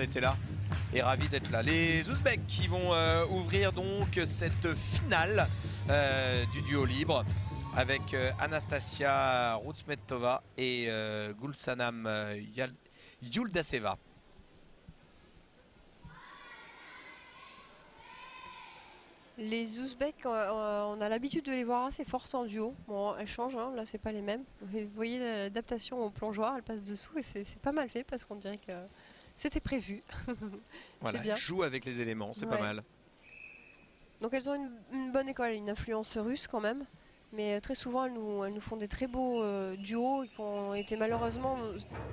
était là et ravis d'être là. Les Ouzbeks qui vont ouvrir donc cette finale du duo libre avec Anastasia Rutsmetova et Gulsanam Yuldaseva. Les Ouzbeks, on a l'habitude de les voir assez fortes en duo. Bon, elles changent, hein, là c'est pas les mêmes. Vous voyez l'adaptation au plongeoir, elle passe dessous et c'est pas mal fait parce qu'on dirait que c'était prévu. Voilà, elles jouent avec les éléments, c'est pas mal. Donc elles ont une bonne école, une influence russe quand même. Mais très souvent elles nous font des très beaux duos qui ont été malheureusement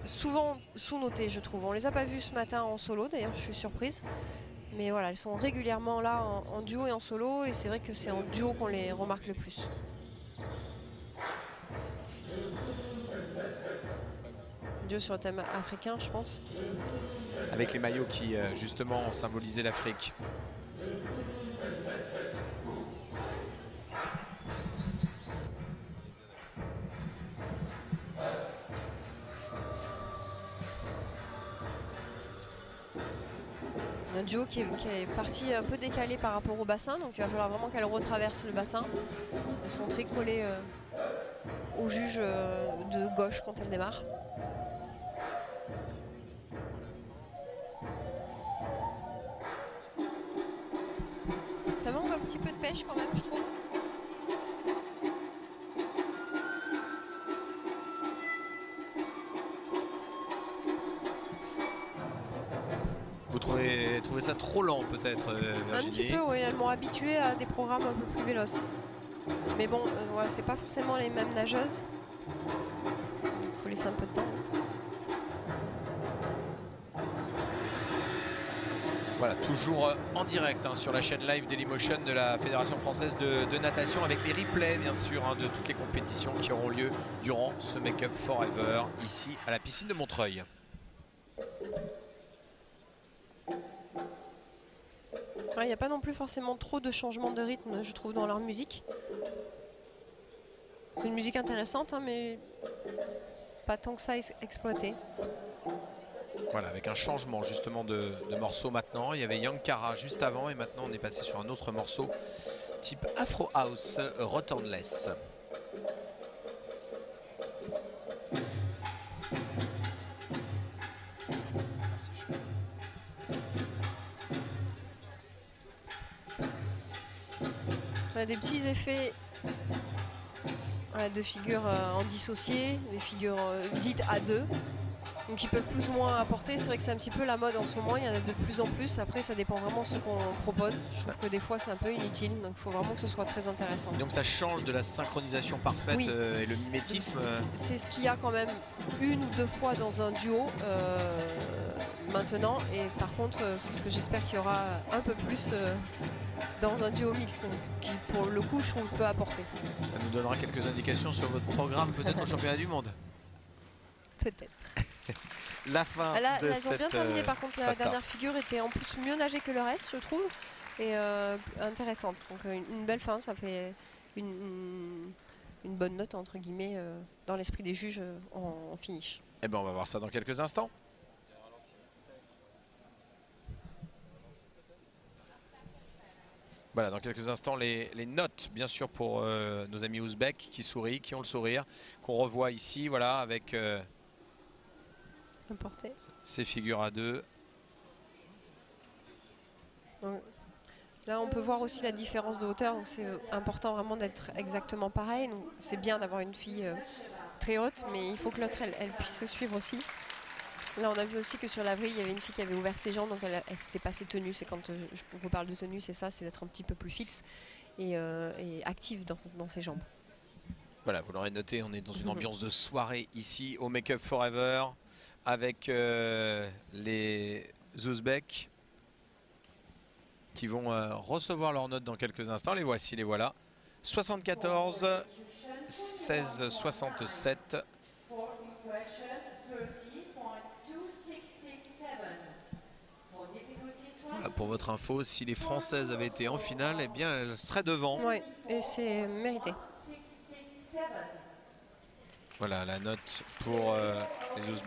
souvent sous-notés, je trouve. On les a pas vus ce matin en solo, d'ailleurs je suis surprise. Mais voilà, elles sont régulièrement là en duo et en solo, et c'est vrai que c'est en duo qu'on les remarque le plus. Duo sur le thème africain, je pense. Avec les maillots qui, justement, ont symbolisé l'Afrique. Un duo qui est parti un peu décalé par rapport au bassin, donc il va falloir vraiment qu'elle retraverse le bassin. Elles sont très collées au juge de gauche quand elle démarre. Ça manque un petit peu de pêche quand même, je trouve. Vous trouvez ça trop lent peut-être, Virginie? Un petit peu, oui. Elles m'ont habituée à des programmes un peu plus véloces. Mais bon, voilà, c'est pas forcément les mêmes nageuses. Il faut laisser un peu de temps. Voilà, toujours en direct hein, sur la chaîne live Dailymotion de la Fédération Française de Natation, avec les replays bien sûr hein, de toutes les compétitions qui auront lieu durant ce Make-up Forever ici à la piscine de Montreuil. Il n'y a pas non plus forcément trop de changements de rythme, je trouve, dans leur musique. C'est une musique intéressante, hein, mais pas tant que ça exploité. Voilà, avec un changement justement de morceau maintenant. Il y avait Young Cara juste avant et maintenant on est passé sur un autre morceau type Afro House, Returnless. On a des petits effets de figures en dissocié, des figures dites à deux. Donc ils peuvent plus ou moins apporter. C'est vrai que c'est un petit peu la mode en ce moment, il y en a de plus en plus. Après ça dépend vraiment de ce qu'on propose. Je trouve que des fois c'est un peu inutile, donc il faut vraiment que ce soit très intéressant. Donc ça change de la synchronisation parfaite oui. Et le mimétisme. C'est ce qu'il y a quand même une ou deux fois dans un duo maintenant. Et par contre c'est ce que j'espère qu'il y aura un peu plus dans un duo mixte, qui pour le coup je trouve peut apporter. Ça nous donnera quelques indications sur votre programme peut-être au championnat du monde. Peut-être. La fin de elles cette ont bien terminé par contre, la dernière figure était en plus mieux nagée que le reste je trouve, et intéressante, donc une belle fin, ça fait une bonne note entre guillemets dans l'esprit des juges en finish. Eh ben on va voir ça dans quelques instants. Voilà, dans quelques instants, les notes, bien sûr, pour nos amis ouzbeks qui sourient, qui ont le sourire, qu'on revoit ici, voilà, avec ces figures à deux. Donc, là, on peut voir aussi la différence de hauteur, donc c'est important vraiment d'être exactement pareil. C'est bien d'avoir une fille très haute, mais il faut que l'autre, elle puisse se suivre aussi. Là, on a vu aussi que sur la vrille, il y avait une fille qui avait ouvert ses jambes, donc elle s'était pas ses tenues. C'est quand je vous parle de tenue, c'est ça, c'est d'être un petit peu plus fixe et active dans ses jambes. Voilà, vous l'aurez noté, on est dans une ambiance de soirée ici au Make-up Forever avec les Ouzbeks qui vont recevoir leurs notes dans quelques instants. Les voici, les voilà. 74, 16, 67. Voilà, pour votre info, si les Françaises avaient été en finale, eh bien elles seraient devant. Oui, et c'est mérité. Voilà la note pour les Ouzbeks.